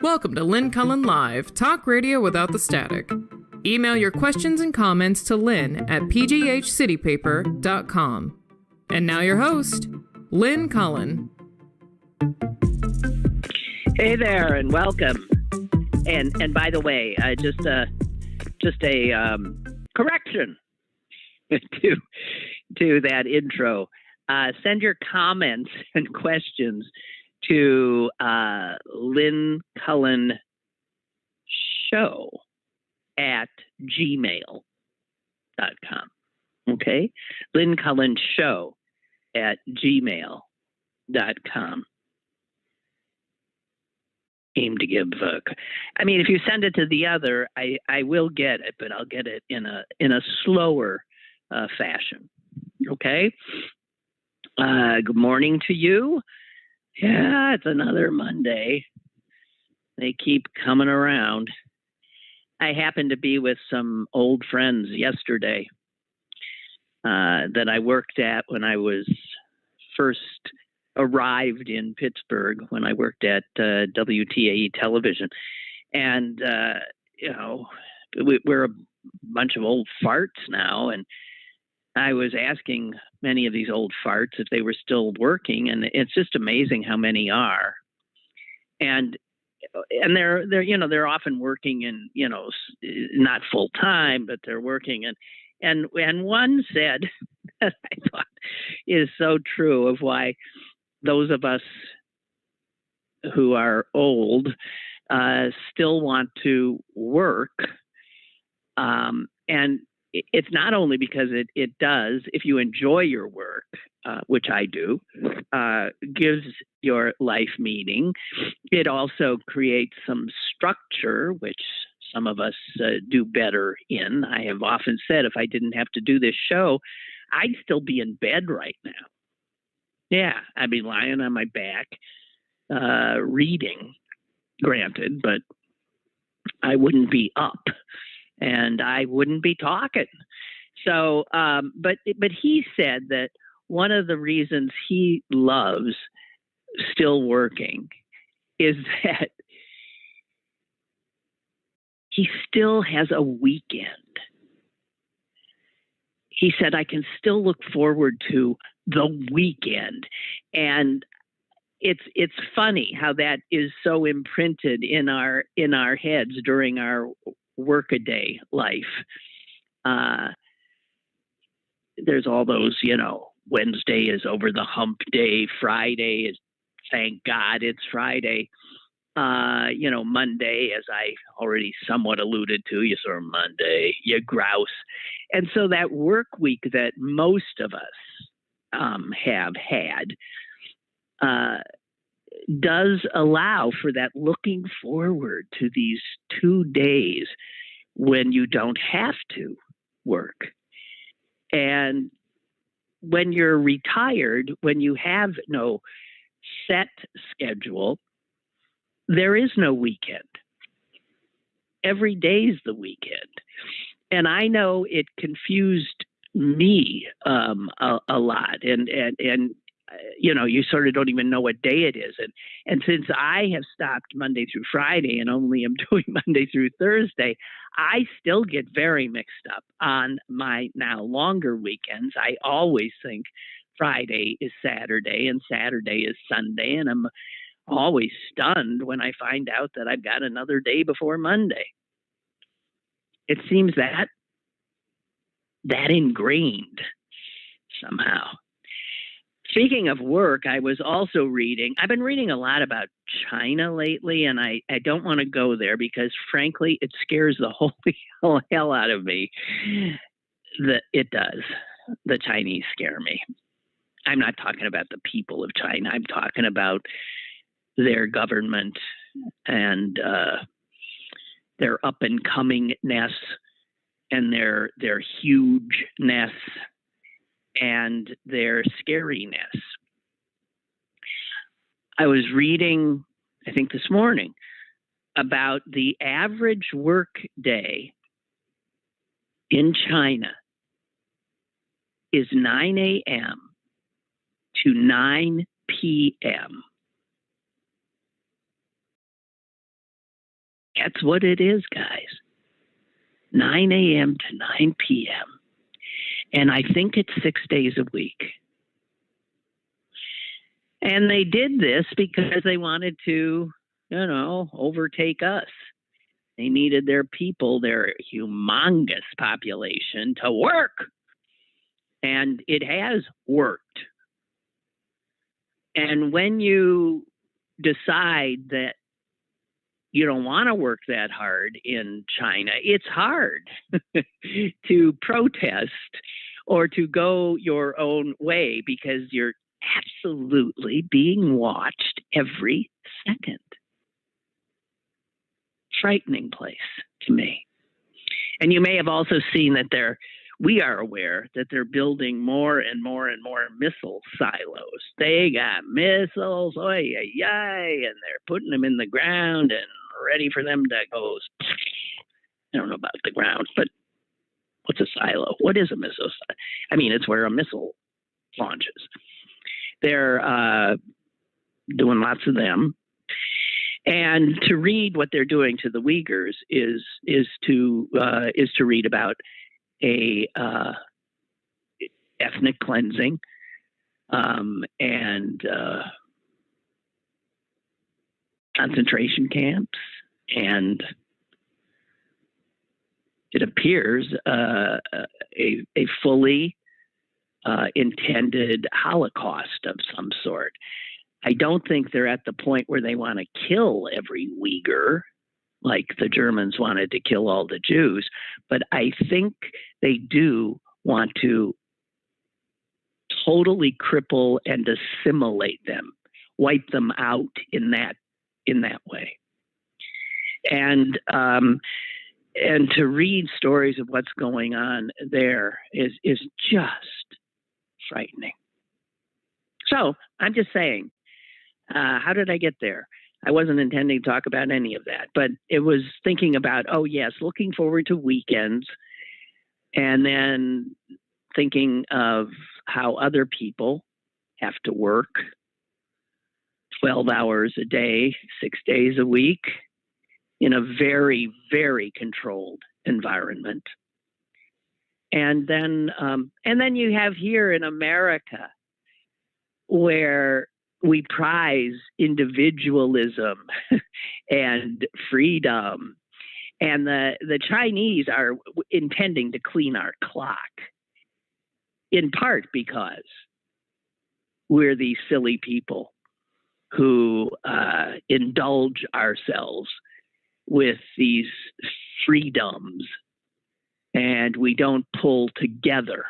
Welcome to Lynn Cullen Live, talk radio without the static. Email your questions and comments to Lynn at pghcitypaper.com. And now your host, Lynn Cullen. Hey there, and welcome. And by the way, just a correction to that intro. Send your comments and questions to Lynn Cullen Show at gmail.com. Okay? Lynn Cullen Show at gmail.com. Aim to give. If you send it to the other, I will get it, but I'll get it in a slower fashion. Okay. Good morning to you. Yeah, it's another Monday. They keep coming around. I happened to be with some old friends yesterday that I worked at when I was first arrived in Pittsburgh, when I worked at WTAE television. And, we're a bunch of old farts now. And I was asking many of these old farts if they were still working, and it's just amazing how many are. And they're often working in, not full time, but they're working. And one said that I thought is so true of why those of us who are old still want to work. And it's not only because it does, if you enjoy your work, which I do, gives your life meaning. It also creates some structure, which some of us do better in. I have often said if I didn't have to do this show, I'd still be in bed right now. Yeah, I'd be lying on my back, reading, granted, but I wouldn't be up. And I wouldn't be talking. So, but he said that one of the reasons he loves still working is that he still has a weekend. He said, I can still look forward to the weekend. And it's funny how that is so imprinted in our heads during our workaday life. There's all those, Wednesday is over the hump day. Friday is, thank God it's Friday. Monday, as I already somewhat alluded to, you sort of Monday, you grouse. And so that work week that most of us have had does allow for that looking forward to these 2 days when you don't have to work. And when you're retired, when you have no set schedule, there is no weekend. Every day's the weekend. And I know it confused me a lot. And you sort of don't even know what day it is. And since I have stopped Monday through Friday and only am doing Monday through Thursday, I still get very mixed up on my now longer weekends. I always think Friday is Saturday and Saturday is Sunday. And I'm always stunned when I find out that I've got another day before Monday. It seems that ingrained somehow. Speaking of work, I was also I've been reading a lot about China lately, and I don't want to go there because, frankly, it scares the holy hell out of me. It does. The Chinese scare me. I'm not talking about the people of China. I'm talking about their government and their up-and-comingness and their hugeness and their scariness. I was reading, I think this morning, about the average work day in China is 9 a.m. to 9 p.m. That's what it is, guys. 9 a.m. to 9 p.m. And I think it's 6 days a week. And they did this because they wanted to, overtake us. They needed their people, their humongous population, to work. And it has worked. And when you decide that you don't want to work that hard in China, it's hard to protest or to go your own way because you're absolutely being watched every second. Frightening place to me. And you may have also seen that we are aware that they're building more and more and more missile silos. They got missiles, and they're putting them in the ground and ready for them to go. I don't know about the ground, but what's a silo? What is a missile silo? I mean, it's where a missile launches. They're doing lots of them. And to read what they're doing to the Uyghurs is to read about a ethnic cleansing and concentration camps, and it appears a fully intended Holocaust of some sort. I don't think they're at the point where they want to kill every Uyghur like the Germans wanted to kill all the Jews, but I think they do want to totally cripple and assimilate them, wipe them out in that way. And to read stories of what's going on there is just frightening. So I'm just saying, how did I get there? I wasn't intending to talk about any of that, but it was thinking about, looking forward to weekends, and then thinking of how other people have to work 12 hours a day, 6 days a week in a very, very controlled environment. And then you have here in America where we prize individualism and freedom. And the Chinese are intending to clean our clock, in part because we're these silly people who indulge ourselves with these freedoms, and we don't pull together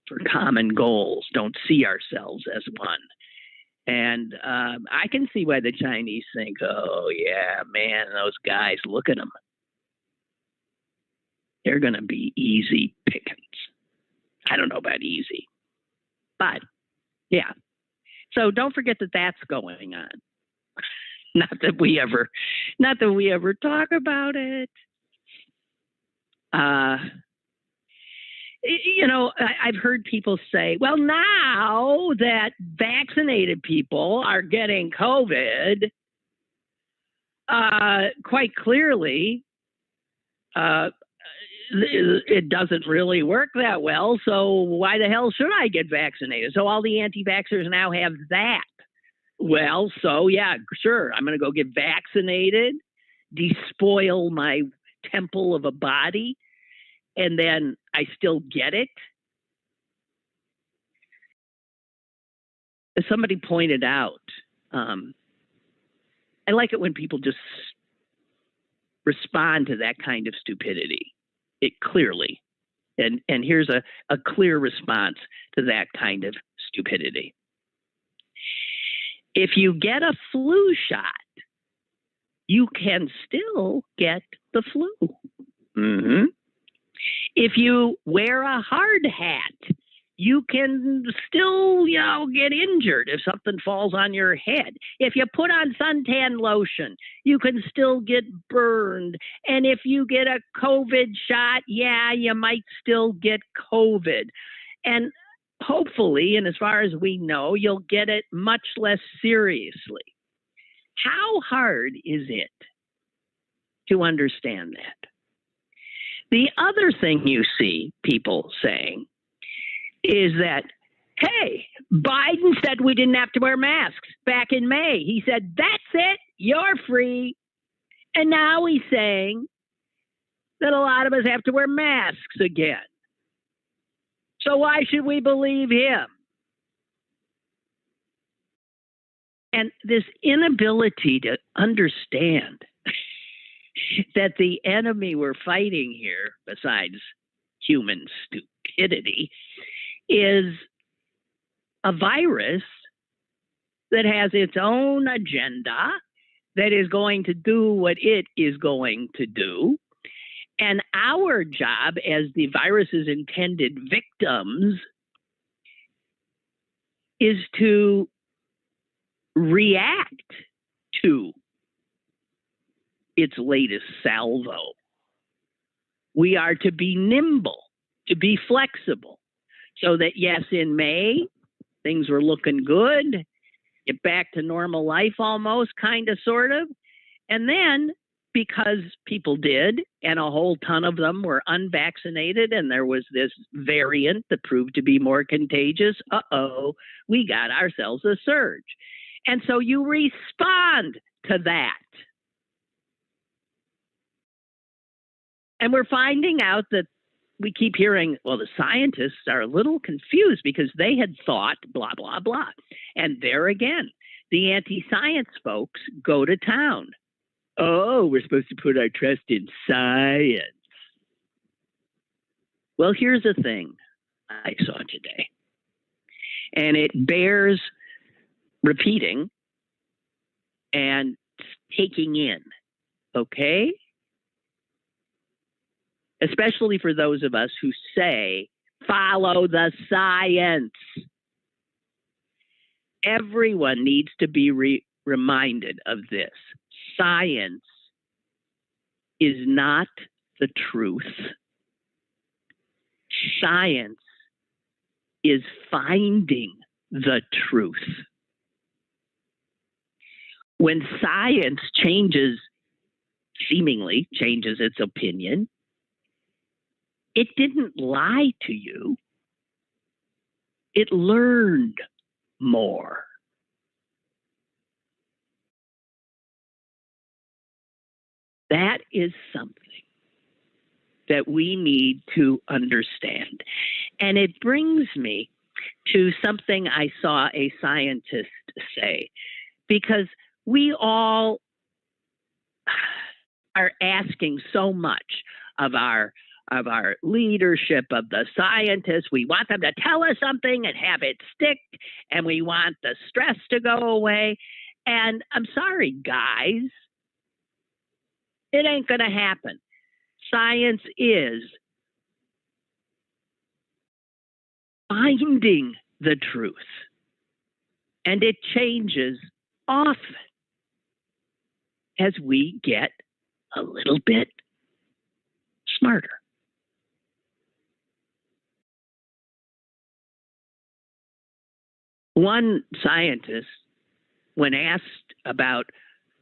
for common goals, don't see ourselves as one. And I can see why the Chinese think, oh, yeah, man, those guys, look at them. They're going to be easy pickings. I don't know about easy, but yeah. So don't forget that that's going on. Not that we ever talk about it. I've heard people say, well, now that vaccinated people are getting COVID, quite clearly, it doesn't really work that well. So why the hell should I get vaccinated? So all the anti-vaxxers now have that. Well, so yeah, sure. I'm going to go get vaccinated, despoil my temple of a body, and then I still get it. As somebody pointed out, I like it when people just respond to that kind of stupidity. It clearly, and here's a clear response to that kind of stupidity. If you get a flu shot, you can still get the flu. Mm-hmm. If you wear a hard hat, you can still, get injured if something falls on your head. If you put on suntan lotion, you can still get burned. And if you get a COVID shot, you might still get COVID. And hopefully, and as far as we know, you'll get it much less seriously. How hard is it to understand that. The other thing you see people saying is that, hey, Biden said we didn't have to wear masks back in May. He said, that's it, you're free. And now he's saying that a lot of us have to wear masks again. So why should we believe him? And this inability to understand that the enemy we're fighting here, besides human stupidity, is a virus that has its own agenda, that is going to do what it is going to do. And our job as the virus's intended victims is to react to its latest salvo. We are to be nimble, to be flexible, so that, yes, in May, things were looking good, get back to normal life almost, kind of, sort of. And then, because people did, and a whole ton of them were unvaccinated, and there was this variant that proved to be more contagious, we got ourselves a surge. And so you respond to that. And we're finding out that we keep hearing, well, the scientists are a little confused because they had thought blah, blah, blah. And there again, the anti-science folks go to town. Oh, we're supposed to put our trust in science. Well, here's the thing I saw today, and it bears repeating and taking in, okay? Especially for those of us who say, follow the science. Everyone needs to be reminded of this. Science is not the truth. Science is finding the truth. When science seemingly changes its opinion, it didn't lie to you. It learned more. That is something that we need to understand. And it brings me to something I saw a scientist say, because we all are asking so much of our leadership, of the scientists. We want them to tell us something and have it stick, and we want the stress to go away. And I'm sorry, guys, it ain't going to happen. Science is finding the truth, and it changes often as we get a little bit smarter. One scientist, when asked about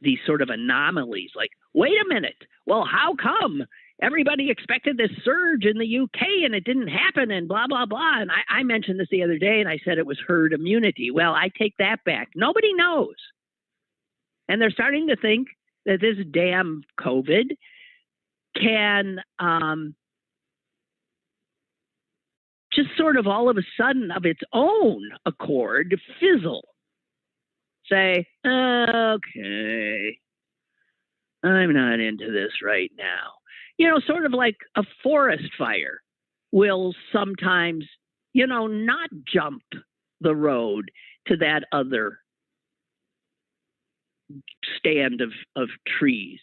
these sort of anomalies, like, wait a minute, well, how come everybody expected this surge in the UK and it didn't happen and blah, blah, blah. And I mentioned this the other day and I said it was herd immunity. Well, I take that back. Nobody knows. And they're starting to think that this damn COVID can just sort of all of a sudden of its own accord fizzle. Say, okay, I'm not into this right now. You know, sort of like a forest fire will sometimes, you know, not jump the road to that other stand of trees.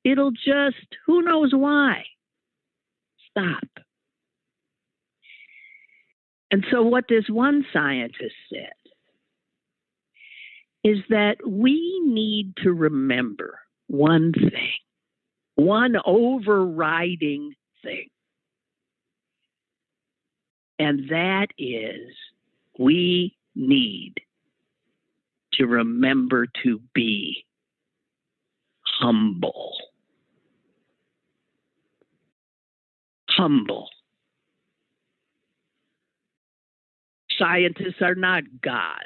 It'll just, who knows why, stop. And so what this one scientist said is that we need to remember one thing, one overriding thing. And that is, we need to remember to be humble. humble. Scientists are not gods.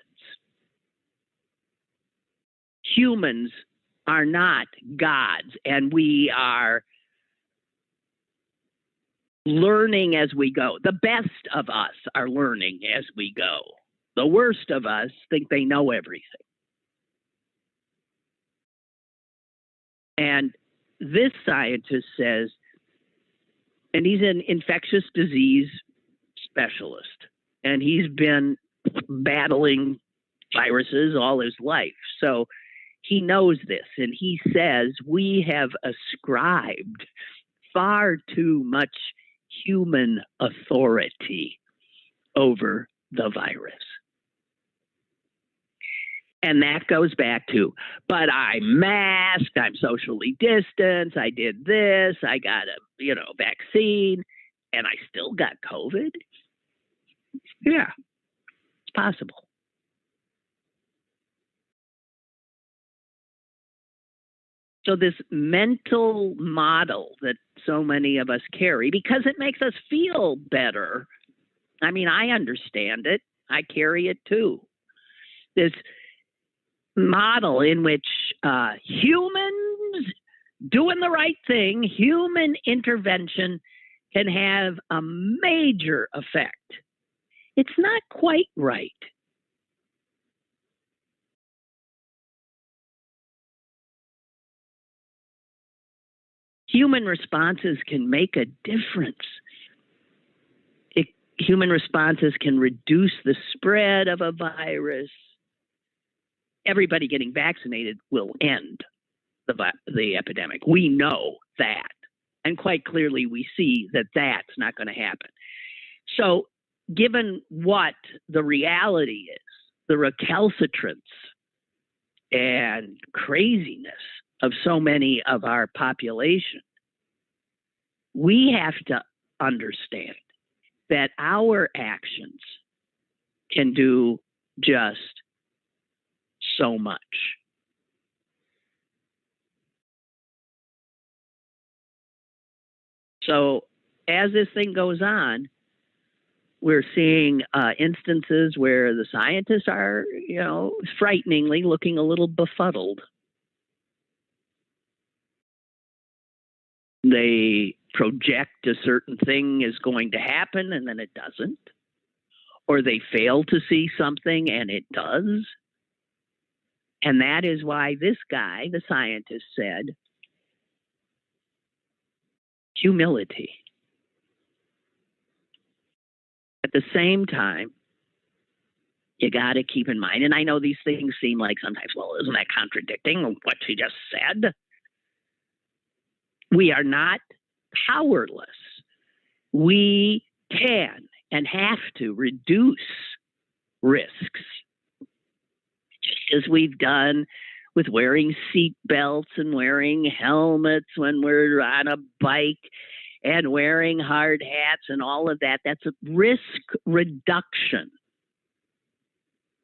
Humans are not gods, and we are learning as we go. The best of us are learning as we go. The worst of us think they know everything. And this scientist says, and he's an infectious disease specialist, and he's been battling viruses all his life. So he knows this, and he says we have ascribed far too much human authority over the virus. And that goes back to, but I'm masked, I'm socially distanced, I did this, I got a vaccine, and I still got COVID. Yeah, it's possible. So this mental model that so many of us carry, because it makes us feel better. I mean, I understand it. I carry it too. This model in which humans doing the right thing, human intervention can have a major effect. It's not quite right. Human responses can make a difference. Human responses can reduce the spread of a virus. Everybody getting vaccinated will end the epidemic. We know that. And quite clearly, we see that that's not going to happen. So, given what the reality is, the recalcitrance and craziness of so many of our population, we have to understand that our actions can do just so much. So as this thing goes on, we're seeing instances where the scientists are, frighteningly looking a little befuddled. They project a certain thing is going to happen and then it doesn't. Or they fail to see something and it does. And that is why this guy, the scientist, said, humility. At the same time, you got to keep in mind, and I know these things seem like sometimes, well, isn't that contradicting what she just said? We are not powerless. We can and have to reduce risks, just as we've done with wearing seat belts and wearing helmets when we're on a bike and wearing hard hats and all of that. That's a risk reduction.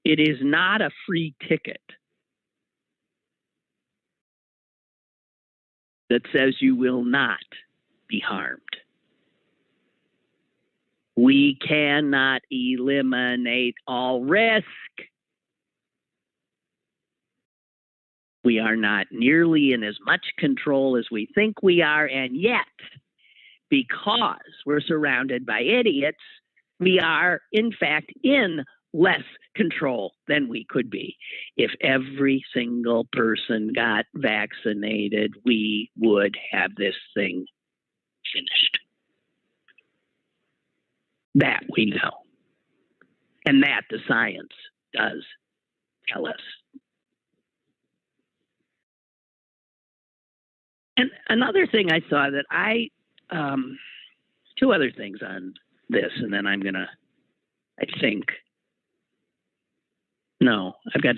It is not a free ticket that says you will not be harmed. We cannot eliminate all risk. We are not nearly in as much control as we think we are, and yet, because we're surrounded by idiots, we are, in fact, in less control than we could be. If every single person got vaccinated, we would have this thing finished. That we know. And that the science does tell us. And another thing I saw that two other things on this, and then I'm going to, I've got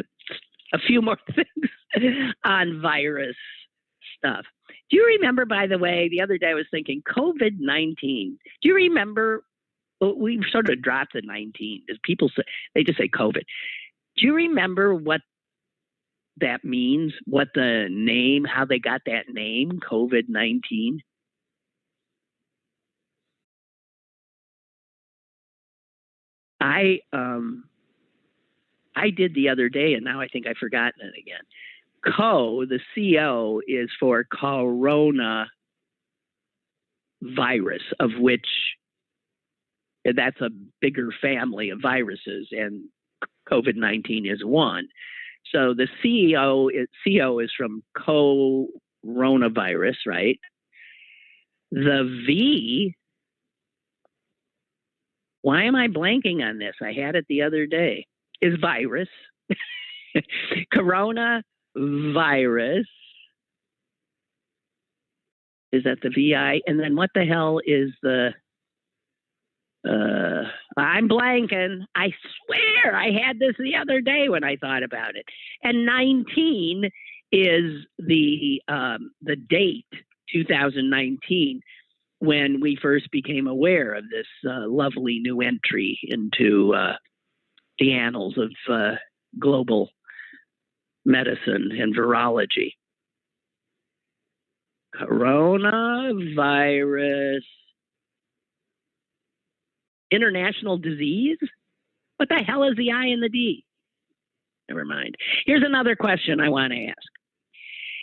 a few more things on virus stuff. Do you remember, by the way, the other day I was thinking COVID-19. Do you remember, we've sort of dropped the 19, as people say, they just say COVID. Do you remember what that means, what the name, how they got that name, COVID-19? I did the other day, and now I think I've forgotten it again. The CO is for corona virus, of which that's a bigger family of viruses, and COVID-19 is one. So the CO is from coronavirus, right? The V, why am I blanking on this? I had it the other day, is virus. Coronavirus. Is that the VI? And then what the hell is the... I'm blanking. I swear I had this the other day when I thought about it. And 19 is the date, 2019, when we first became aware of this lovely new entry into the annals of global medicine and virology. Coronavirus. International disease? What the hell is the I and the D? Never mind. Here's another question I want to ask.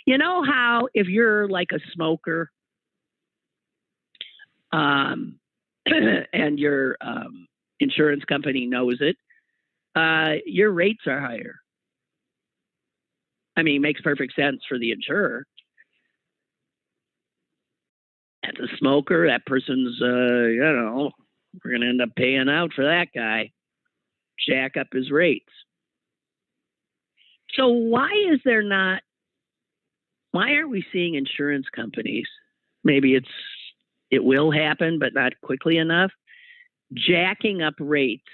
You know how if you're like a smoker and your insurance company knows it, your rates are higher. I mean, it makes perfect sense for the insurer. As a smoker, that person's, we're going to end up paying out for that guy. Jack up his rates. So why aren't we seeing insurance companies, maybe it will happen, but not quickly enough, jacking up rates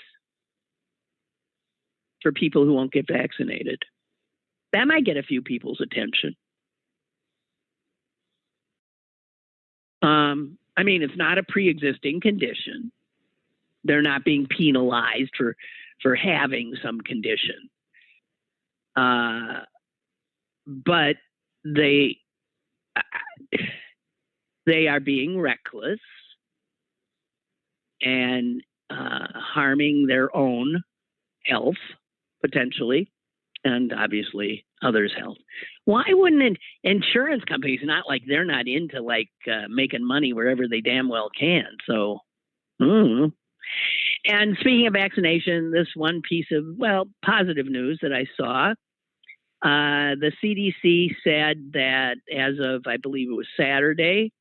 for people who won't get vaccinated? That might get a few people's attention. I mean, it's not a pre-existing condition. They're not being penalized for having some condition. But they are being reckless and harming their own health, potentially, and obviously others' health. Why wouldn't insurance companies, not like they're not into making money wherever they damn well can? So, And speaking of vaccination, this one piece of, positive news that I saw, the CDC said that as of, I believe it was Saturday,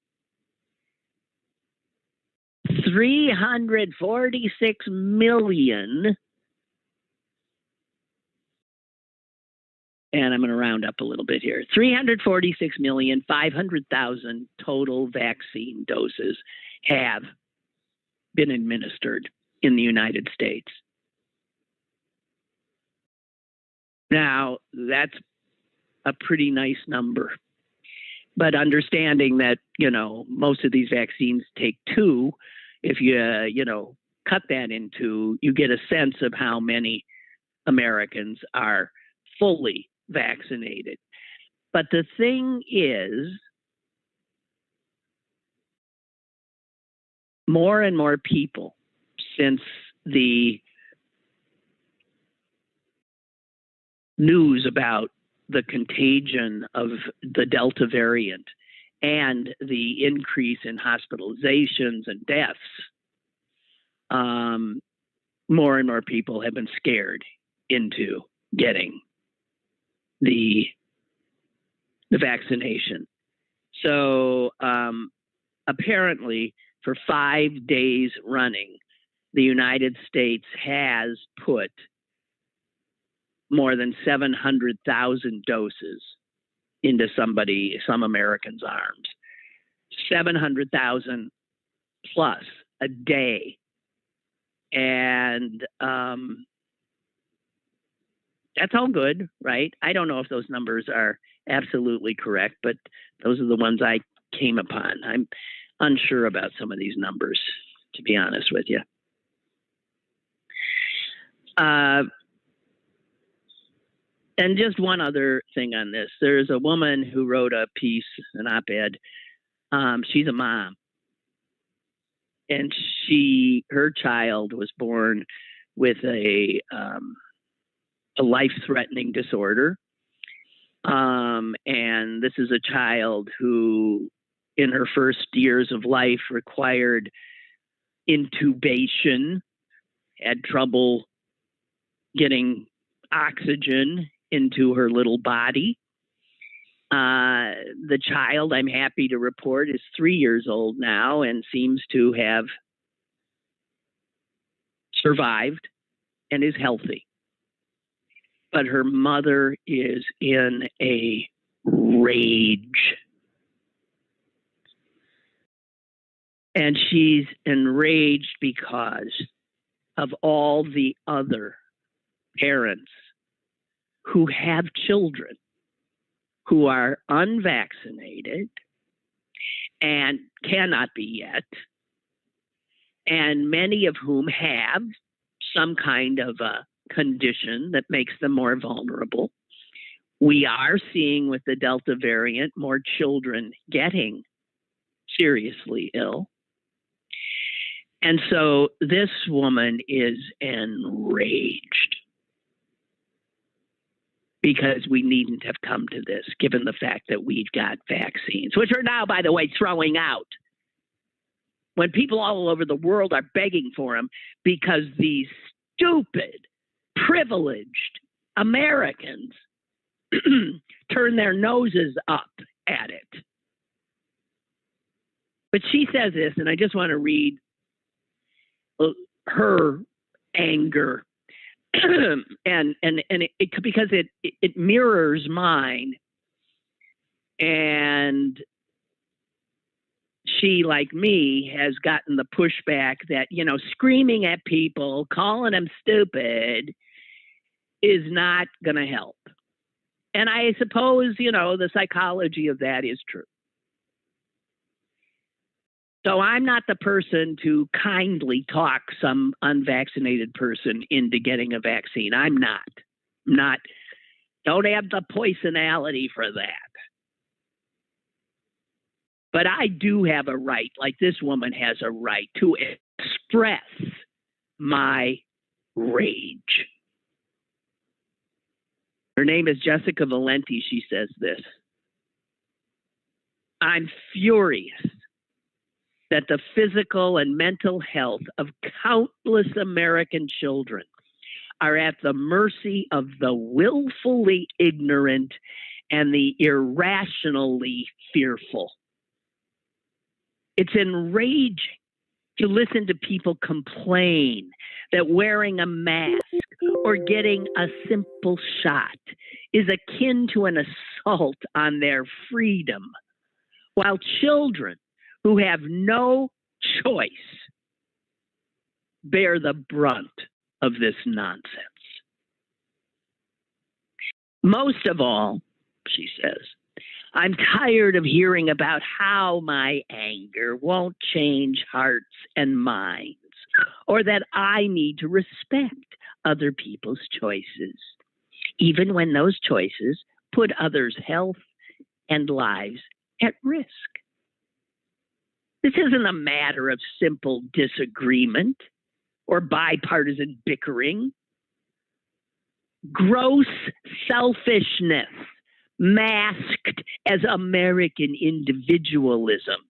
346 million, and I'm going to round up a little bit here, 346,500,000 total vaccine doses have been administered in the United States. Now, that's a pretty nice number. But understanding that, most of these vaccines take two, if you, cut that in two, you get a sense of how many Americans are fully vaccinated. But the thing is, more and more people, since the news about the contagion of the Delta variant and the increase in hospitalizations and deaths, more and more people have been scared into getting the vaccination. So apparently, for 5 days running, the United States has put more than 700,000 doses into some Americans' arms. 700,000 plus a day. And that's all good, right? I don't know if those numbers are absolutely correct, but those are the ones I came upon. I'm unsure about some of these numbers, to be honest with you. And just one other thing on this. There's a woman who wrote a piece, an op-ed. She's a mom. And her child was born with a life-threatening disorder. And this is a child who, in her first years of life, required intubation, had trouble getting oxygen into her little body. The child, I'm happy to report, is 3 years old now and seems to have survived and is healthy. But her mother is in a rage. And she's enraged because of all the other parents who have children who are unvaccinated and cannot be yet, and many of whom have some kind of a condition that makes them more vulnerable. We are seeing with the Delta variant more children getting seriously ill. And so this woman is enraged because we needn't have come to this, given the fact that we've got vaccines, which are now, by the way, throwing out when people all over the world are begging for them because these stupid, privileged Americans turn their noses up at it. But she says this, and I just want to read her anger, and it because it mirrors mine. And she, like me, has gotten the pushback that, screaming at people, calling them stupid is not going to help. And I suppose, the psychology of that is true. So I'm not the person to kindly talk some unvaccinated person into getting a vaccine. I'm not. Don't have the poisonality for that. But I do have a right, like this woman has a right, to express my rage. Her name is Jessica Valenti. She says this: I'm furious that the physical and mental health of countless American children are at the mercy of the willfully ignorant and the irrationally fearful. It's enraging to listen to people complain that wearing a mask or getting a simple shot is akin to an assault on their freedom, while children who have no choice bear the brunt of this nonsense. Most of all, she says, I'm tired of hearing about how my anger won't change hearts and minds, or that I need to respect other people's choices, even when those choices put others' health and lives at risk. This isn't a matter of simple disagreement or bipartisan bickering. Gross selfishness masked as American individualism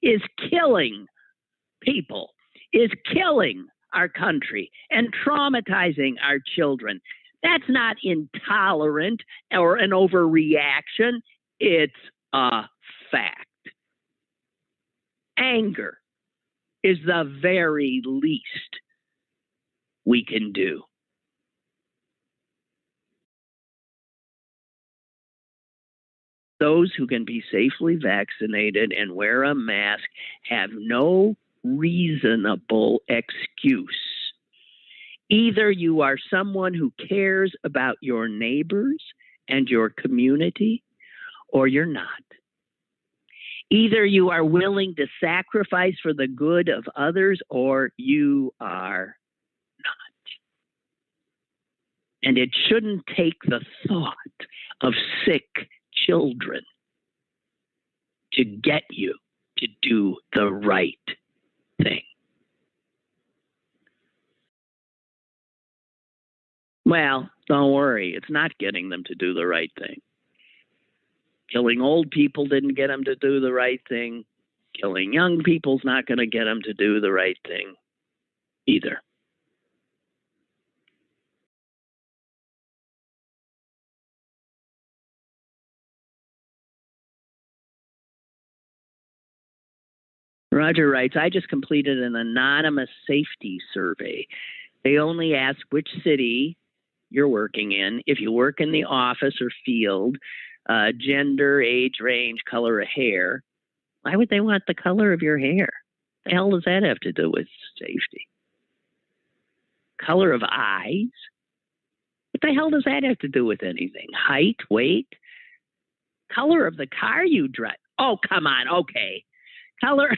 is killing people, is killing our country and traumatizing our children. That's not intolerant or an overreaction. It's a fact. Anger is the very least we can do. Those who can be safely vaccinated and wear a mask have no reasonable excuse. Either you are someone who cares about your neighbors and your community, or you're not. Either you are willing to sacrifice for the good of others, or you are not. And it shouldn't take the thought of sick children to get you to do the right thing. Well, don't worry. It's not getting them to do the right thing. Killing old people didn't get them to do the right thing. Killing young people's not going to get them to do the right thing either. Roger writes, I just completed an anonymous safety survey. They only ask which city you're working in, if you work in the office or field, gender, age range, color of hair. Why would they want the color of your hair? The hell does that have to do with safety? Color of eyes? What the hell does that have to do with anything? Height, weight? Color of the car you drive? Oh, come on. Okay. Color.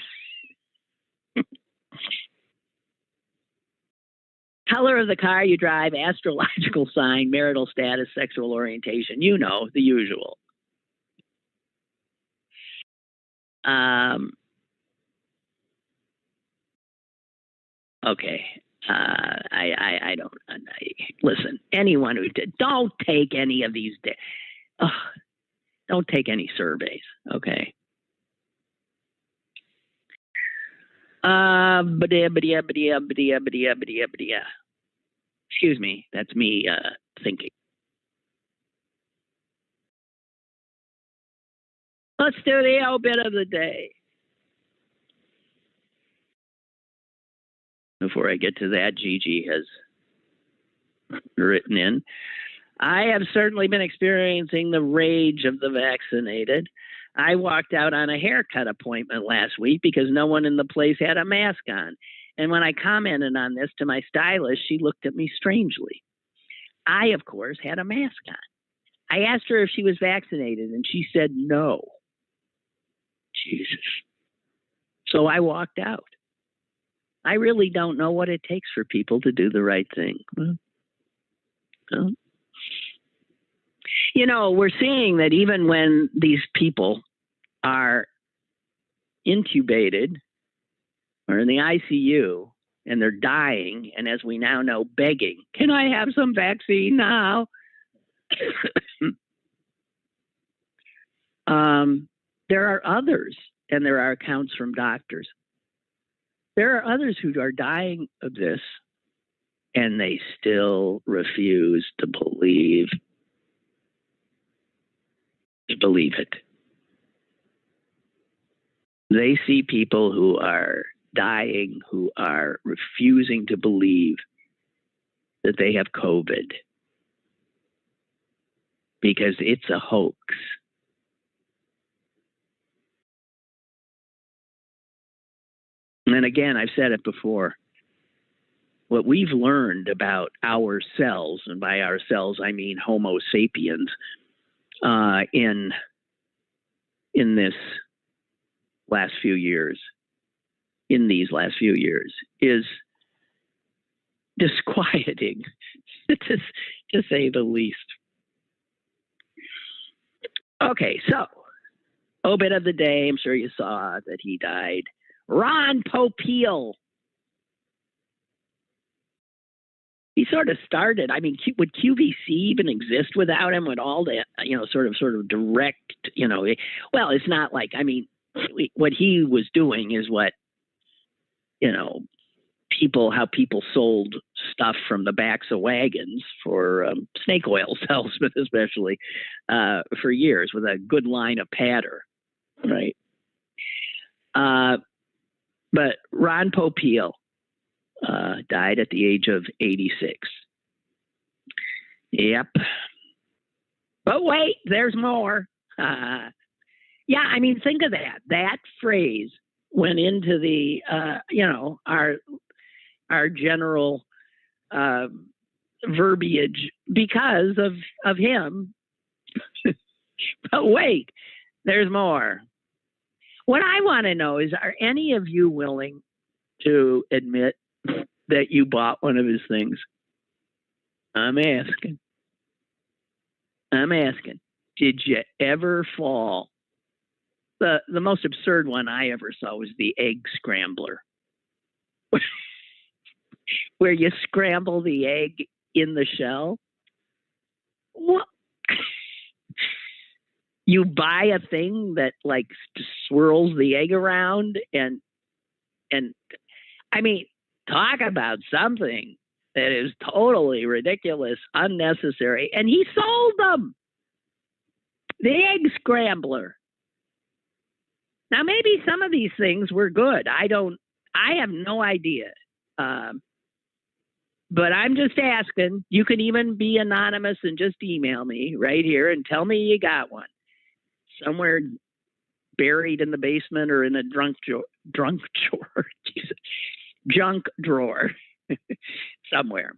Color of the car you drive, astrological sign, marital status, sexual orientation. You know, the usual. Okay. I don't. Listen, anyone who did, don't take any of these. Don't take any surveys. Okay. Excuse me. That's me thinking. Let's do the obit of the day. Before I get to that, Gigi has written in, I have certainly been experiencing the rage of the vaccinated. I walked out on a haircut appointment last week because no one in the place had a mask on. And when I commented on this to my stylist, she looked at me strangely. I, of course, had a mask on. I asked her if she was vaccinated, and she said no. Jesus. So I walked out. I really don't know what it takes for people to do the right thing. Well, you know, we're seeing that even when these people are intubated or in the ICU and they're dying, and as we now know, begging, can I have some vaccine now? There are others, and there are accounts from doctors. There are others who are dying of this, and they still refuse to believe it. They see people who are dying, who are refusing to believe that they have COVID because it's a hoax. And again, I've said it before. What we've learned about ourselves, and by ourselves I mean Homo sapiens, in these last few years, is disquieting, to say the least. Okay, so obit of the day. I'm sure you saw that he died. Ron Popeil. He sort of started. I mean, would QVC even exist without him? Would all the, sort of direct, well, it's not like, I mean, what he was doing is what, how people sold stuff from the backs of wagons for snake oil salesmen, especially for years, with a good line of patter, right? But Ron Popeil died at the age of 86. Yep. But wait, there's more. Yeah, I mean, think of that. That phrase went into the, our general verbiage because of him. But wait, there's more. What I want to know is, are any of you willing to admit that you bought one of his things? I'm asking. Did you ever fall? The most absurd one I ever saw was the Egg Scrambler, where you scramble the egg in the shell. Well, you buy a thing that like swirls the egg around and I mean, talk about something that is totally ridiculous, unnecessary, and he sold them. The Egg Scrambler. Now, maybe some of these things were good. I have no idea. But I'm just asking. You can even be anonymous and just email me right here and tell me you got one somewhere buried in the basement or in a junk drawer somewhere.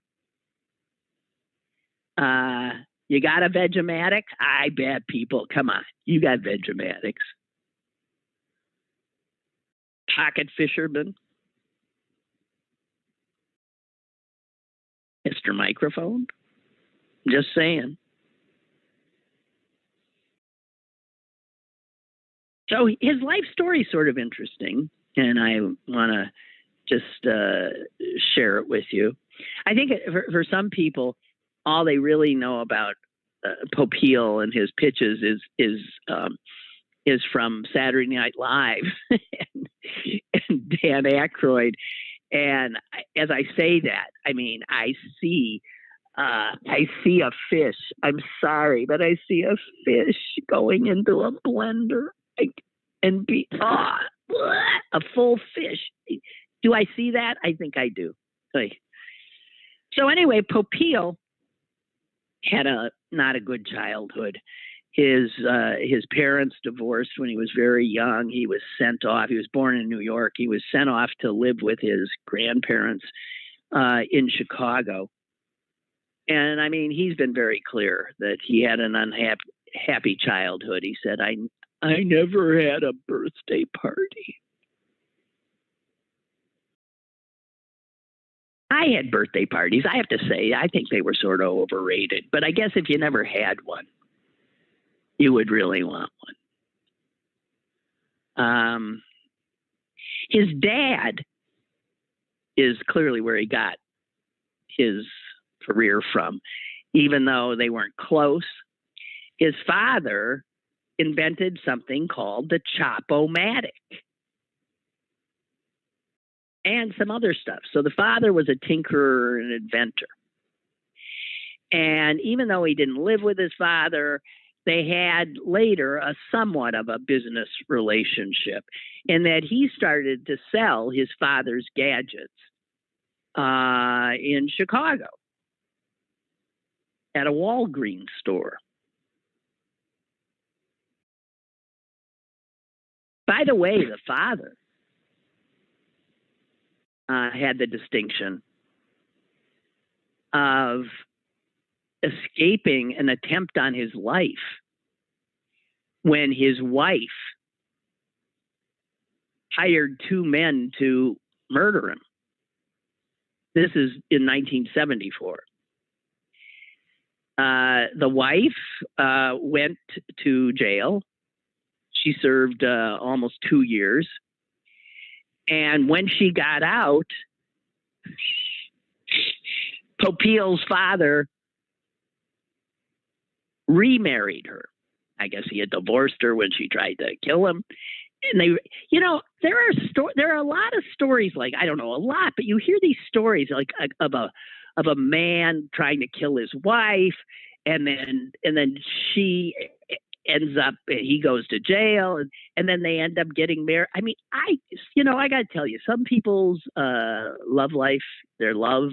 You got a Vegematics? I bet people. Come on, you got Vegematics. Pocket Fisherman. Mr. Microphone. Just saying. So his life story is sort of interesting, and I want to just share it with you. I think for some people, all they really know about Popeil and his pitches is from Saturday Night Live and Dan Aykroyd. And as I say that, I mean I see a fish. I'm sorry, but I see a fish going into a blender and be a full fish. Do I see that? I think I do. So anyway, Popeil had not a good childhood. His parents divorced when he was very young. He was sent off. He was born in New York. He was sent off to live with his grandparents in Chicago. And I mean, he's been very clear that he had an unhappy childhood. He said, I never had a birthday party. I had birthday parties. I have to say, I think they were sort of overrated. But I guess if you never had one, you would really want one. His dad is clearly where he got his career from, even though they weren't close. His father invented something called the Chop-O-Matic and some other stuff. So the father was a tinkerer and inventor. And even though he didn't live with his father, they had later a somewhat of a business relationship in that he started to sell his father's gadgets in Chicago at a Walgreens store. By the way, the father had the distinction of escaping an attempt on his life when his wife hired two men to murder him. This is in 1974. The wife went to jail. She served almost 2 years. And when she got out, Popeil's father remarried her. I guess he had divorced her when she tried to kill him. And they, there are a lot of stories, like, I don't know a lot, but you hear these stories like of a man trying to kill his wife, and then she ends up, he goes to jail, and then they end up getting married. I mean, I got to tell you, some people's love life, their love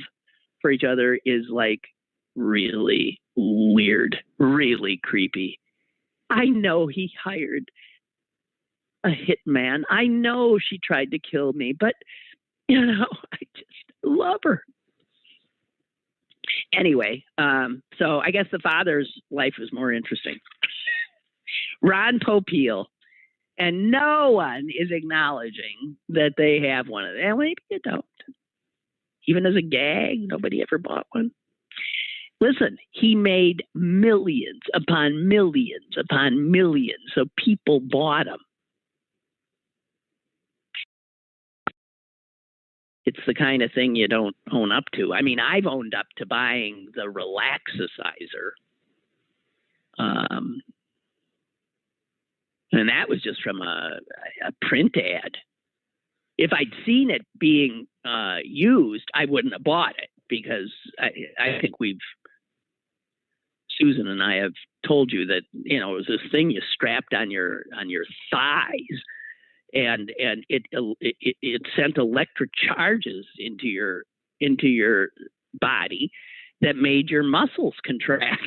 for each other is like really weird, really creepy. I know he hired a hitman. I know she tried to kill me, but I just love her. Anyway, so I guess the father's life was more interesting. Ron Popeil, and no one is acknowledging that they have one of them. And maybe you don't. Even as a gag, nobody ever bought one. Listen, he made millions upon millions upon millions, so people bought them. It's the kind of thing you don't own up to. I mean, I've owned up to buying the Relaxicizer And that was just from a print ad. If I'd seen it being used, I wouldn't have bought it, because I think Susan and I have told you that, it was this thing you strapped on your thighs, and it sent electric charges into your body that made your muscles contract.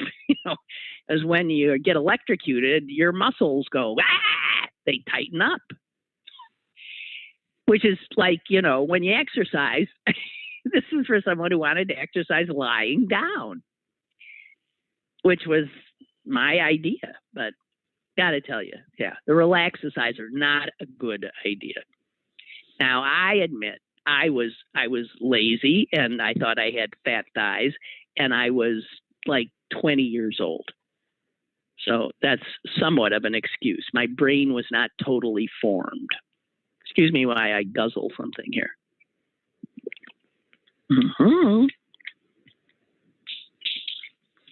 As when you get electrocuted, your muscles go, they tighten up. Which is like, when you exercise, this is for someone who wanted to exercise lying down, which was my idea. But gotta tell you, yeah, the Relaxicizer are not a good idea. Now, I admit I was lazy, and I thought I had fat thighs, and I was like 20 years old. So that's somewhat of an excuse. My brain was not totally formed. Excuse me while I guzzle something here. Mm-hmm.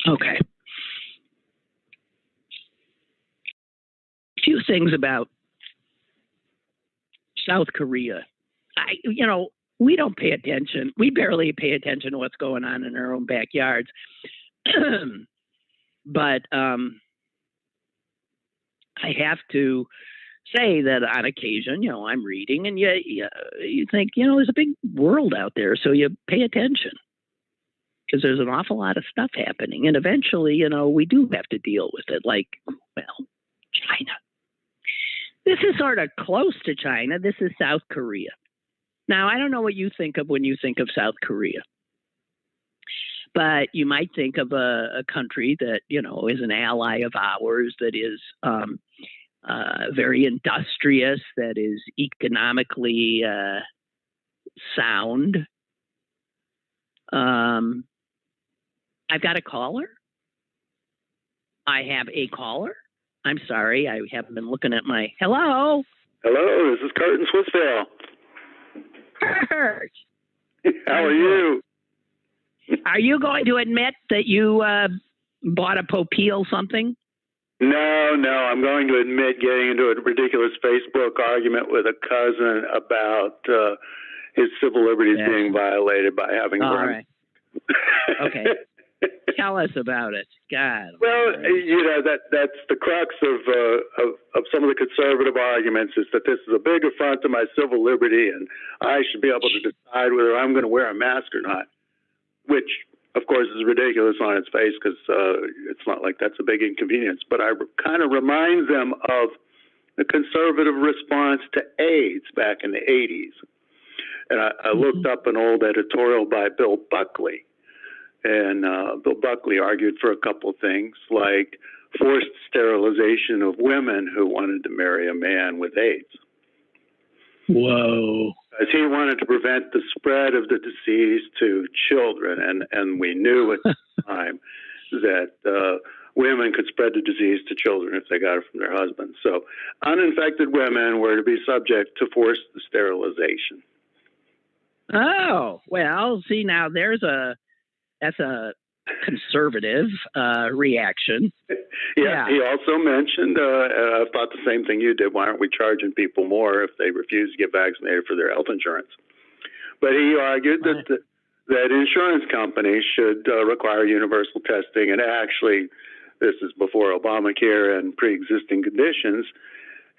Okay. A few things about South Korea. We don't pay attention. We barely pay attention to what's going on in our own backyards. But I have to say that on occasion, I'm reading, and you think, there's a big world out there, so you pay attention, because there's an awful lot of stuff happening, and eventually, we do have to deal with it. Like, China. This is sort of close to China. This is South Korea. Now, I don't know what you think of when you think of South Korea, but you might think of a country that, is an ally of ours, that is very industrious, that is economically sound. I've got a caller. I have a caller. I'm sorry, I haven't been looking at my... Hello? Hello, this is Kurt in Swissvale. Kurt! How are you? Are you going to admit that you bought a Popeil something? No, I'm going to admit getting into a ridiculous Facebook argument with a cousin about his civil liberties being violated by having... All right. Okay. Tell us about it. God. Well, that's the crux of some of the conservative arguments, is that this is a big affront to my civil liberty, and I should be able to decide whether I'm going to wear a mask or not, which, of course, is ridiculous on its face, because it's not like that's a big inconvenience. But I kind of remind them of the conservative response to AIDS back in the 80s. And I looked up an old editorial by Bill Buckley. And Bill Buckley argued for a couple of things, like forced sterilization of women who wanted to marry a man with AIDS. Whoa. As he wanted to prevent the spread of the disease to children. And we knew at the time that women could spread the disease to children if they got it from their husbands. So uninfected women were to be subject to forced sterilization. Oh, well, see, now that's a conservative reaction. Yeah, he also mentioned, I thought the same thing you did, why aren't we charging people more if they refuse to get vaccinated for their health insurance? But he argued that insurance companies should require universal testing, and actually, this is before Obamacare and pre-existing conditions.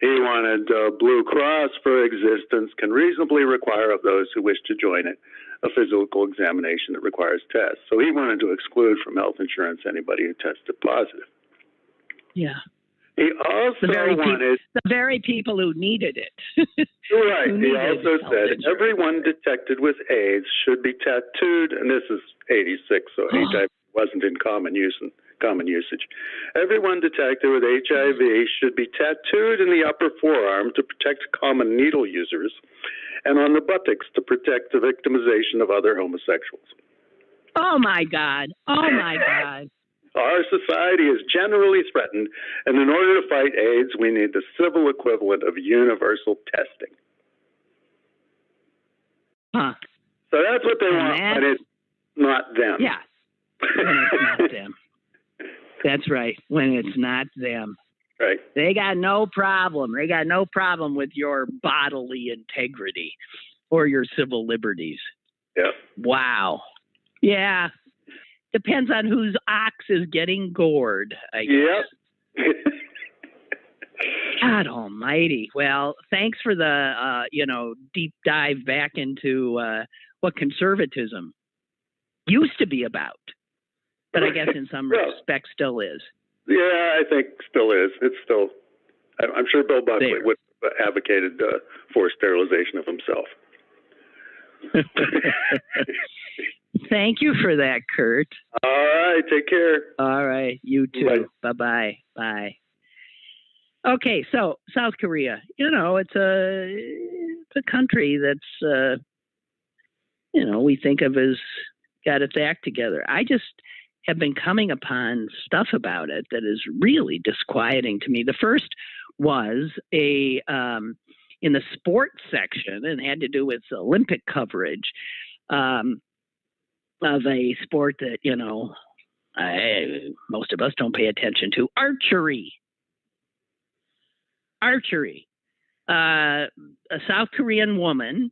He wanted Blue Cross, for existence, can reasonably require of those who wish to join it a physical examination that requires tests. So he wanted to exclude from health insurance anybody who tested positive. Yeah. He also wanted... the very people who needed it. Right. He also said everyone detected with AIDS should be tattooed, and this is 86, so HIV wasn't in common usage. Everyone detected with HIV should be tattooed in the upper forearm to protect common needle users, and on the buttocks to protect the victimization of other homosexuals. Oh, my God. Oh, my God. Our society is generally threatened, and in order to fight AIDS, we need the civil equivalent of universal testing. Huh. So that's what they want, but it's not them. Yeah. And it's not them. That's right. When it's not them. Right. They got no problem. They got no problem with your bodily integrity or your civil liberties. Yeah. Wow. Yeah. Depends on whose ox is getting gored, I guess. Yep. God almighty. Well, thanks for the, deep dive back into what conservatism used to be about. But I guess in some respects still is. Yeah, I think still is. It's still, I'm sure Bill Buckley would have advocated forced sterilization of himself. Thank you for that, Kurt. All right, take care. All right, you too. Bye-bye. Bye. Okay, so South Korea, it's a country that's, we think of as got its act together. I just have been coming upon stuff about it that is really disquieting to me. The first was in the sports section, and had to do with Olympic coverage of a sport that, most of us don't pay attention to, archery. A South Korean woman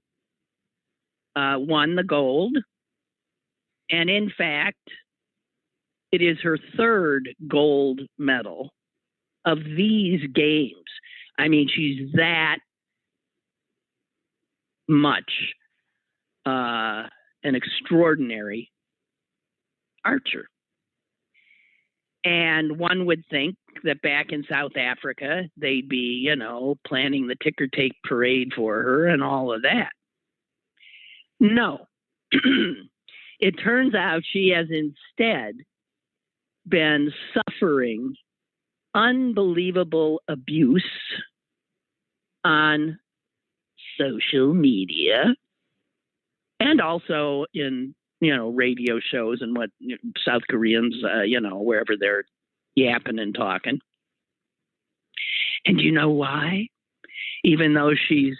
won the gold, and in fact, it is her third gold medal of these games. I mean, she's that much an extraordinary archer. And one would think that back in South Africa, they'd be, planning the ticker tape parade for her and all of that. No. It turns out she has instead been suffering unbelievable abuse on social media and also in radio shows and what South Koreans wherever they're yapping and talking. And you know why? Even though she's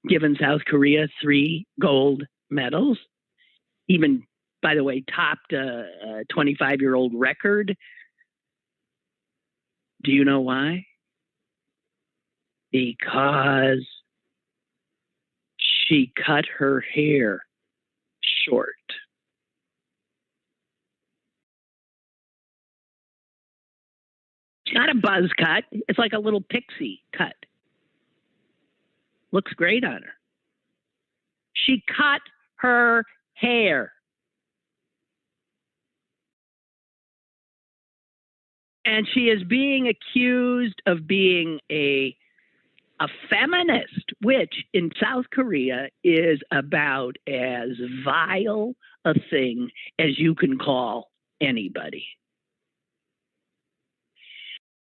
given South Korea 3 gold medals, even, by the way, topped a 25-year-old record. Do you know why? Because she cut her hair short. It's not a buzz cut. It's like a little pixie cut. Looks great on her. She cut her hair. And she is being accused of being a feminist, which in South Korea is about as vile a thing as you can call anybody.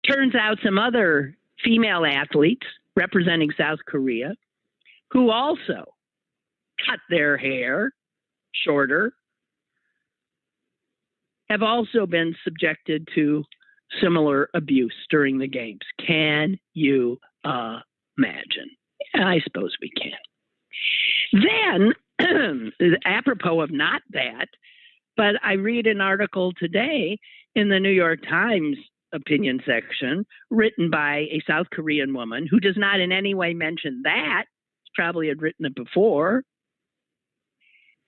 Turns out some other female athletes representing South Korea who also cut their hair shorter have also been subjected to similar abuse during the games. Can you imagine? I suppose we can. Then, apropos of not that, but I read an article today in the New York Times opinion section written by a South Korean woman who does not in any way mention that. She probably had written it before.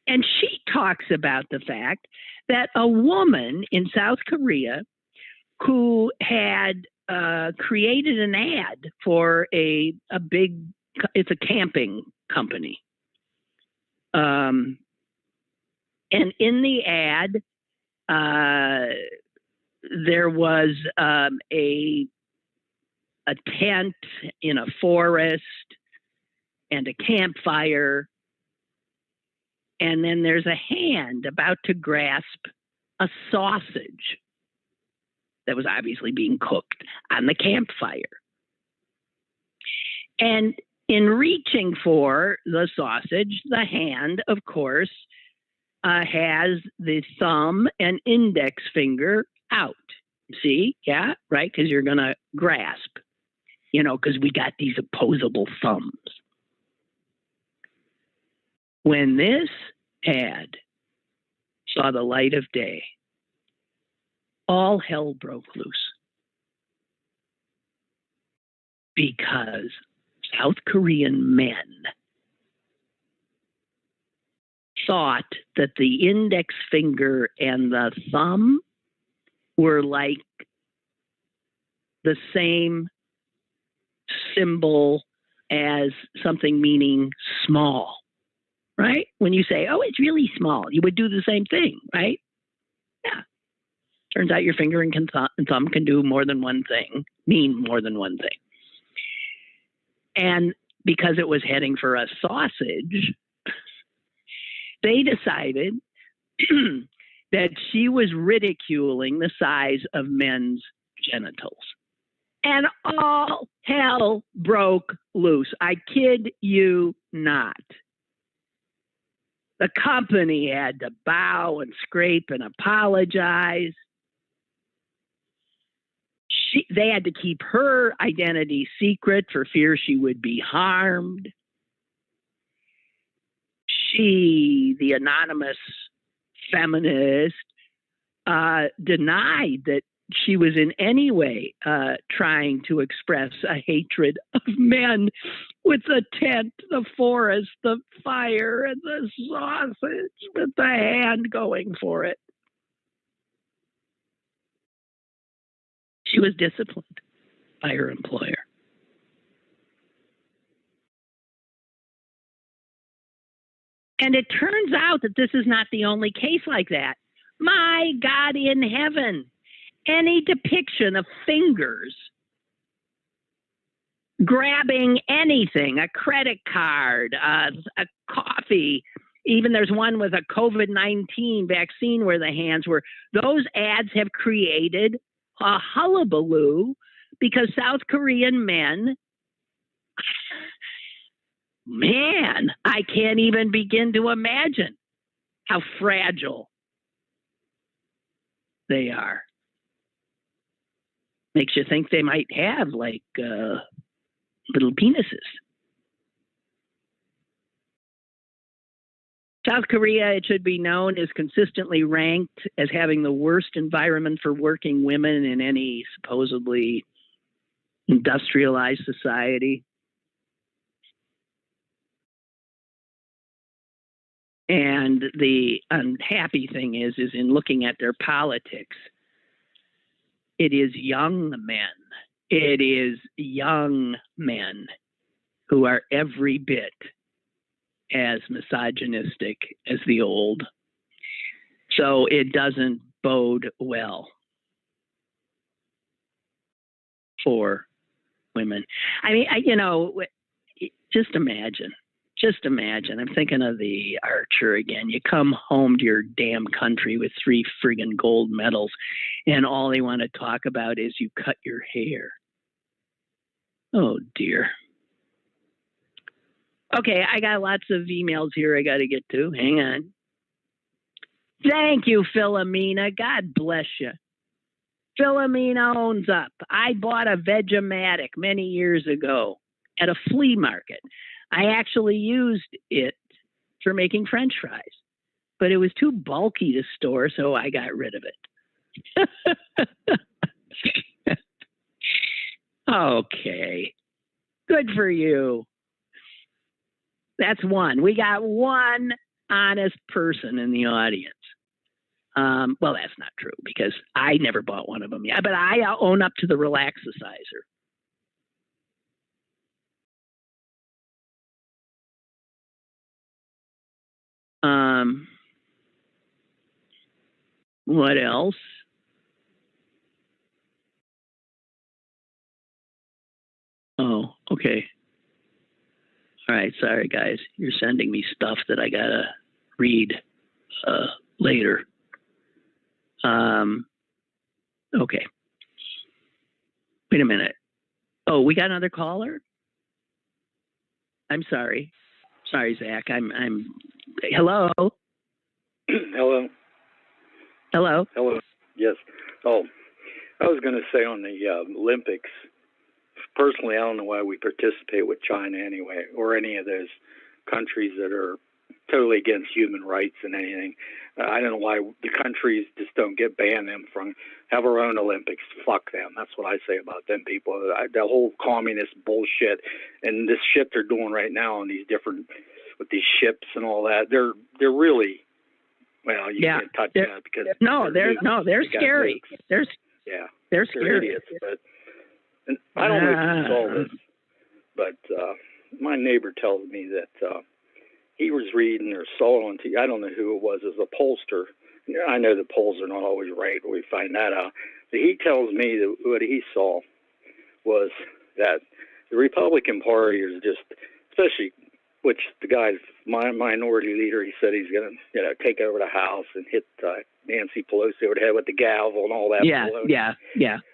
And she talks about the fact that a woman in South Korea who had created an ad for it's a camping company. And in the ad, there was a tent in a forest and a campfire. And then there's a hand about to grasp a sausage that was obviously being cooked on the campfire. And in reaching for the sausage, the hand, of course, has the thumb and index finger out. See? Yeah, right? Because you're going to grasp, because we got these opposable thumbs. When this ad saw the light of day, all hell broke loose because South Korean men thought that the index finger and the thumb were like the same symbol as something meaning small, right? When you say, oh, it's really small, you would do the same thing, right? Yeah. Turns out your finger and thumb can do more than one thing, mean more than one thing. And because it was heading for a sausage, they decided that she was ridiculing the size of men's genitals. And all hell broke loose. I kid you not. The company had to bow and scrape and apologize. They had to keep her identity secret for fear she would be harmed. She, the anonymous feminist, denied that she was in any way trying to express a hatred of men with the tent, the forest, the fire, and the sausage with the hand going for it. She was disciplined by her employer. And it turns out that this is not the only case like that. My God in heaven, any depiction of fingers grabbing anything, a credit card, a coffee, even there's one with a COVID-19 vaccine where the hands were, those ads have created a hullabaloo because South Korean men, man, I can't even begin to imagine how fragile they are. Makes you think they might have like little penises. South Korea, it should be known, is consistently ranked as having the worst environment for working women in any supposedly industrialized society. And the unhappy thing is in looking at their politics, it is young men. It is young men who are every bit as misogynistic as the old. So it doesn't bode well for women. I mean, just imagine. I'm thinking of the archer again. You come home to your damn country with 3 friggin' gold medals, and all they want to talk about is you cut your hair. Oh, dear. Okay, I got lots of emails here I got to get to. Hang on. Thank you, Philomena. God bless you. Philomena owns up. I bought a Vegematic many years ago at a flea market. I actually used it for making French fries, but it was too bulky to store, so I got rid of it. Okay. Good for you. That's one. We got one honest person in the audience. Well, that's not true because I never bought one of them yet, but I own up to the Relaxicizer. What else? Oh, okay. All right. Sorry, guys. You're sending me stuff that I got to read later. Okay. Wait a minute. Oh, we got another caller? I'm sorry. Sorry, Zach. I'm hello? Hello. Hello? Hello. Yes. Oh, I was going to say on the Olympics, personally, I don't know why we participate with China anyway, or any of those countries that are totally against human rights and anything. I don't know why the countries just don't ban them from have our own Olympics. Fuck them. That's what I say about them people. The whole communist bullshit and this shit they're doing right now on these different with these ships and all that. They're really you can't touch that because they're scary. They're scary. Idiots. But and I don't know if you saw this, but my neighbor tells me that he was reading or saw on TV. I don't know who it was as a pollster. I know the polls are not always right, but we find that out. But he tells me that what he saw was that the Republican Party is just, especially, which the guy's minority leader, he said he's going to take over the House and hit Nancy Pelosi over the head with the gavel and all that.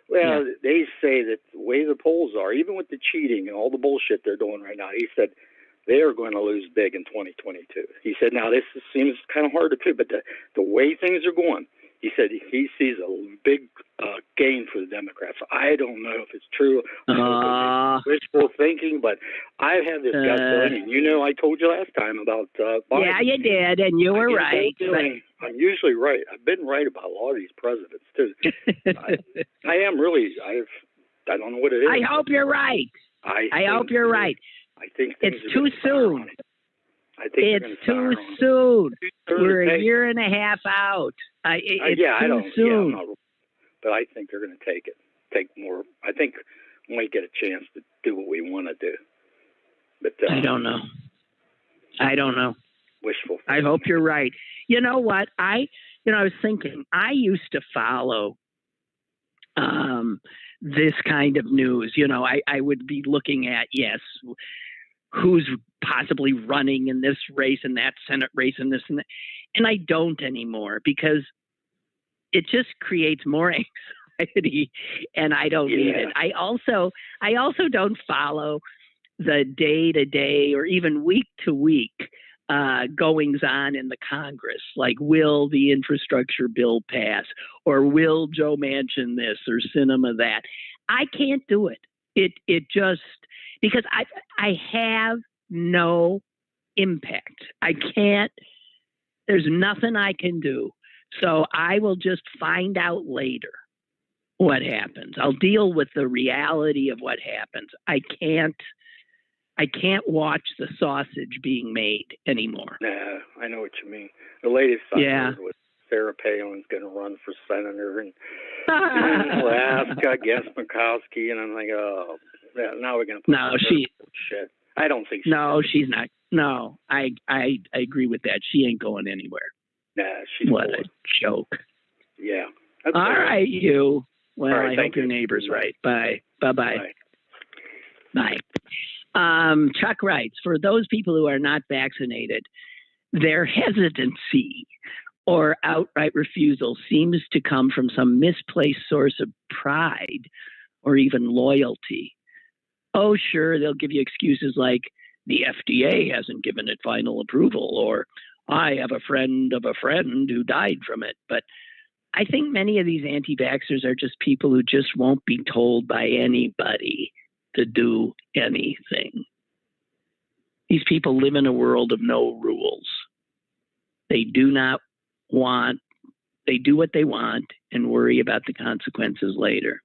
Well, they say that the way the polls are, even with the cheating and all the bullshit they're doing right now, he said they are going to lose big in 2022. He said, now this seems kind of hard to do, but the way things are going, he said he sees a big gain for the Democrats. I don't know if it's true. Wishful thinking, but I have this gut feeling. And I told you last time about Biden. Yeah, you did, and you were right. I'm usually right. I've been right about a lot of these presidents, too. I am really. I don't know what it is. I hope you're right. I hope you're right. I think it's too soon. It's too soon. We're a year and a half out. It's too soon. But I think they're going to take it. Take more. I think we might get a chance to do what we want to do. But I don't know. Wishful. I hope you're right. You know what? I was thinking. I used to follow this kind of news. I would be looking at who's possibly running in this race and that Senate race and this and that. And I don't anymore because it just creates more anxiety and I don't need it. I also don't follow the day to day or even week to week goings on in the Congress. Like, will the infrastructure bill pass or will Joe Manchin this or Sinema that? I can't do it. It just, because I have no impact. I can't, there's nothing I can do. So I will just find out later what happens. I'll deal with the reality of what happens. I can't watch the sausage being made anymore. Nah, I know what you mean. The latest I heard was Sarah Palin's going to run for senator in Alaska against Murkowski, and I'm like, oh, now we're going to put shit. I don't think she's she's not. No, I agree with that. She ain't going anywhere. Nah, she's what a joke. Yeah. All right, you. Well, right, I hope your neighbor's right. Bye. Bye-bye. Bye. Chuck writes, for those people who are not vaccinated, their hesitancy or outright refusal seems to come from some misplaced source of pride or even loyalty. Oh, sure, they'll give you excuses like the FDA hasn't given it final approval, or I have a friend of a friend who died from it. But I think many of these anti-vaxxers are just people who just won't be told by anybody to do anything. These people live in a world of no rules. They do what they want and worry about the consequences later.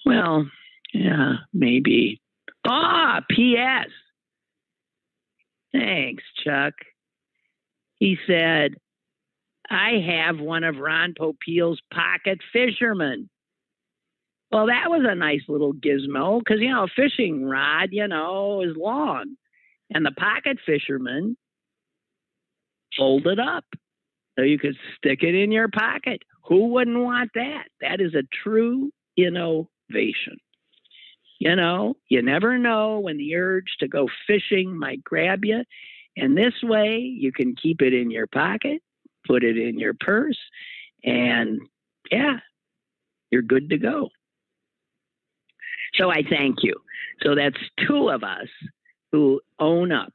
Well, yeah, maybe. P.S. Thanks, Chuck. He said, I have one of Ron Popeil's pocket fishermen. Well, that was a nice little gizmo because, a fishing rod, is long. And the pocket fisherman folded up so you could stick it in your pocket. Who wouldn't want that? That is a true innovation. You never know when the urge to go fishing might grab you. And this way you can keep it in your pocket, put it in your purse, and you're good to go. So I thank you. So that's two of us who own up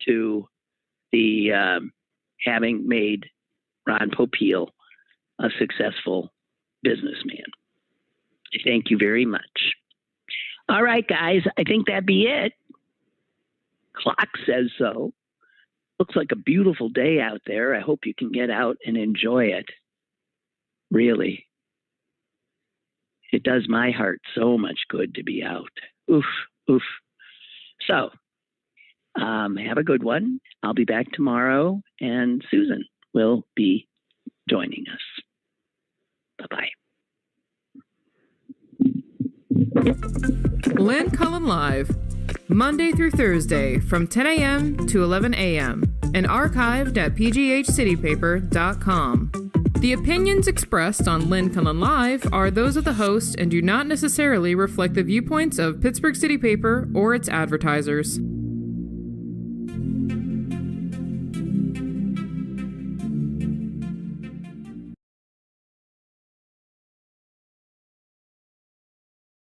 to the having made Ron Popeil a successful businessman. I thank you very much. All right, guys, I think that'd be it. clock says so. Looks like a beautiful day out there. I hope you can get out and enjoy it. Really. It does my heart so much good to be out. Oof, oof. So, have a good one. I'll be back tomorrow, and Susan will be joining us. Bye-bye. Lynn Cullen Live, Monday through Thursday from 10 a.m. to 11 a.m. and archived at pghcitypaper.com. The opinions expressed on Lynn Cullen Live are those of the host and do not necessarily reflect the viewpoints of Pittsburgh City Paper or its advertisers.